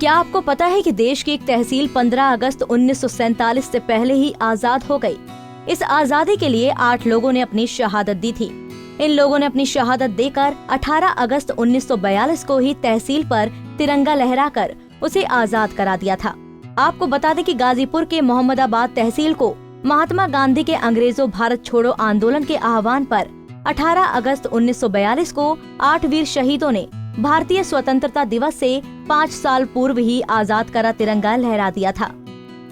क्या आपको पता है कि देश की एक तहसील 15 अगस्त 1947 से पहले ही आजाद हो गई। इस आजादी के लिए 8 लोगों ने अपनी शहादत दी थी। इन लोगों ने अपनी शहादत देकर 18 अगस्त 1942 को ही तहसील पर तिरंगा लहराकर उसे आजाद करा दिया था। आपको बता दें कि गाजीपुर के मोहम्मदाबाद तहसील को महात्मा गांधी के अंग्रेजों भारत छोड़ो आंदोलन के आह्वान पर 18 अगस्त 1942 को 8 वीर शहीदों ने भारतीय स्वतंत्रता दिवस से 5 साल पूर्व ही आजाद करा तिरंगा लहरा दिया था।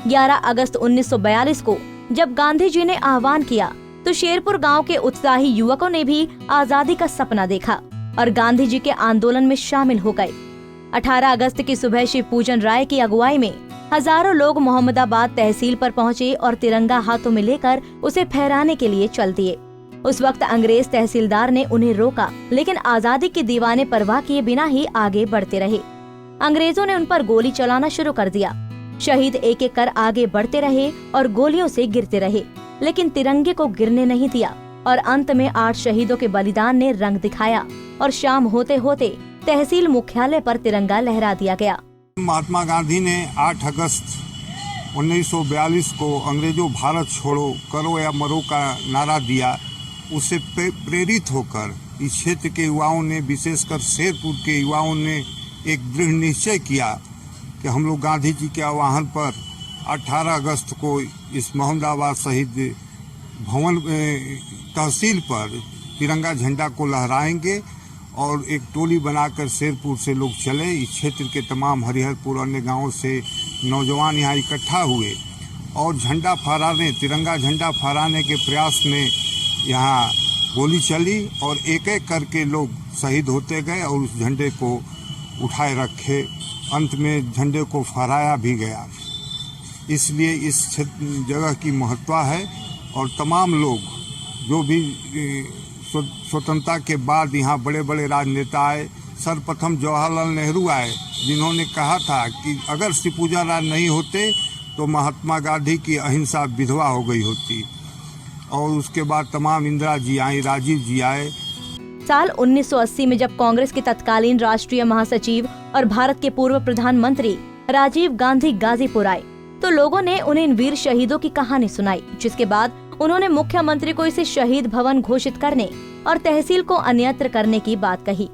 11 अगस्त 1942 को जब गांधी जी ने आह्वान किया तो शेरपुर गांव के उत्साही युवकों ने भी आजादी का सपना देखा और गांधी जी के आंदोलन में शामिल हो गए। 18 अगस्त की सुबह शिव पूजन राय की अगुवाई में हजारों लोग मोहम्मदाबाद तहसील पर पहुंचे और तिरंगा हाथों में लेकर उसे फहराने के लिए चल दिए। उस वक्त अंग्रेज तहसीलदार ने उन्हें रोका, लेकिन आजादी के दीवाने परवाह किए बिना ही आगे बढ़ते रहे। अंग्रेजों ने उन पर गोली चलाना शुरू कर दिया। शहीद एक एक कर आगे बढ़ते रहे और गोलियों से गिरते रहे, लेकिन तिरंगे को गिरने नहीं दिया और अंत में 8 शहीदों के बलिदान ने रंग दिखाया और शाम होते होते तहसील मुख्यालय पर तिरंगा लहरा दिया गया। महात्मा गांधी ने 8 अगस्त 1942 को अंग्रेजों भारत छोड़ो करो या मरो का नारा दिया। उससे प्रेरित होकर इस क्षेत्र के युवाओं ने, विशेषकर शेरपुर के युवाओं ने एक दृढ़ निश्चय किया कि हम लोग गांधी जी के आह्वान पर 18 अगस्त को इस मोहम्मदाबाद शहीद भवन तहसील पर तिरंगा झंडा को लहराएंगे और एक टोली बनाकर शेरपुर से लोग चले। इस क्षेत्र के तमाम हरिहरपुर अन्य गांवों से नौजवान यहाँ इकट्ठा हुए और झंडा फहराने, तिरंगा झंडा फहराने के प्रयास में यहाँ गोली चली और एक एक करके लोग शहीद होते गए और उस झंडे को उठाए रखे। अंत में झंडे को फहराया भी गया। इसलिए इस जगह की महत्ता है और तमाम लोग जो भी स्वतंत्रता के बाद यहाँ बड़े बड़े राजनेता आए, सर्वप्रथम जवाहरलाल नेहरू आए, जिन्होंने कहा था कि अगर शिवपूजा राय नहीं होते तो महात्मा गांधी की अहिंसा विधवा हो गई होती। और उसके बाद तमाम इंदिरा जी आई, राजीव जी आए। साल 1980 में जब कांग्रेस के तत्कालीन राष्ट्रीय महासचिव और भारत के पूर्व प्रधानमंत्री राजीव गांधी गाजीपुर आए तो लोगों ने उन्हें इन वीर शहीदों की कहानी सुनाई, जिसके बाद उन्होंने मुख्यमंत्री को इसे शहीद भवन घोषित करने और तहसील को अन्यत्र करने की बात कही।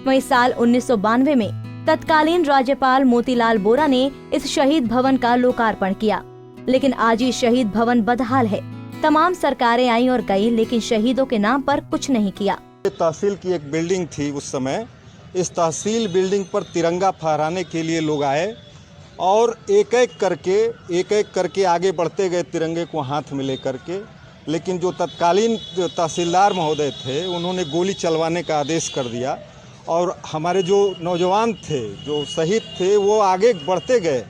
वहीं साल 1992 में तत्कालीन राज्यपाल मोतीलाल वोरा ने इस शहीद भवन का लोकार्पण किया, लेकिन आज ये शहीद भवन बदहाल है। तमाम सरकारें आई और गई, लेकिन शहीदों के नाम पर कुछ नहीं किया। तहसील की एक बिल्डिंग थी उस समय। इस तहसील बिल्डिंग पर तिरंगा फहराने के लिए लोग आए और एक एक करके आगे बढ़ते गए तिरंगे को हाथ में लेकर के। लेकिन जो तत्कालीन तहसीलदार महोदय थे उन्होंने गोली चलवाने का आदेश कर दिया और हमारे जो नौजवान थे, जो शहीद थे, वो आगे बढ़ते गए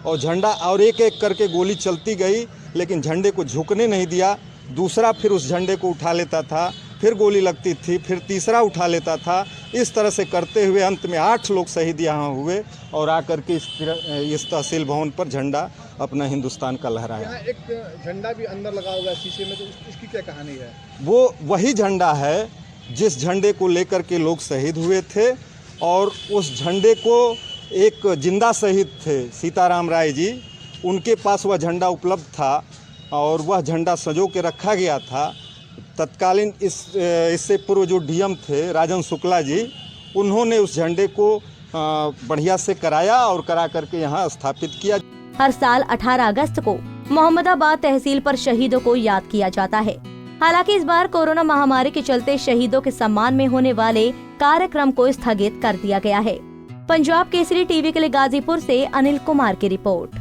और झंडा और एक एक करके गोली चलती गई, लेकिन झंडे को झुकने नहीं दिया। दूसरा फिर उस झंडे को उठा लेता था, फिर गोली लगती थी, फिर तीसरा उठा लेता था। इस तरह से करते हुए अंत में 8 लोग शहीद यहाँ हुए और आकर के इस तहसील भवन पर झंडा अपना हिंदुस्तान का लहराया। यहाँ एक झंडा भी अंदर लगा हुआ है शीशे में, तो इसकी क्या कहानी है? वो वही झंडा है जिस झंडे को लेकर के लोग शहीद हुए थे और उस झंडे को एक जिंदा शहीद थे सीताराम राय जी, उनके पास वह झंडा उपलब्ध था और वह झंडा सजो के रखा गया था। तत्कालीन इससे पूर्व जो डीएम थे राजन शुक्ला जी, उन्होंने उस झंडे को बढ़िया से कराया और करा करके यहाँ स्थापित किया। हर साल 18 अगस्त को मोहम्मदाबाद तहसील पर शहीदों को याद किया जाता है। हालांकि इस बार कोरोना महामारी के चलते शहीदों के सम्मान में होने वाले कार्यक्रम को स्थगित कर दिया गया है। पंजाब केसरी टीवी के लिए गाजीपुर से अनिल कुमार की रिपोर्ट।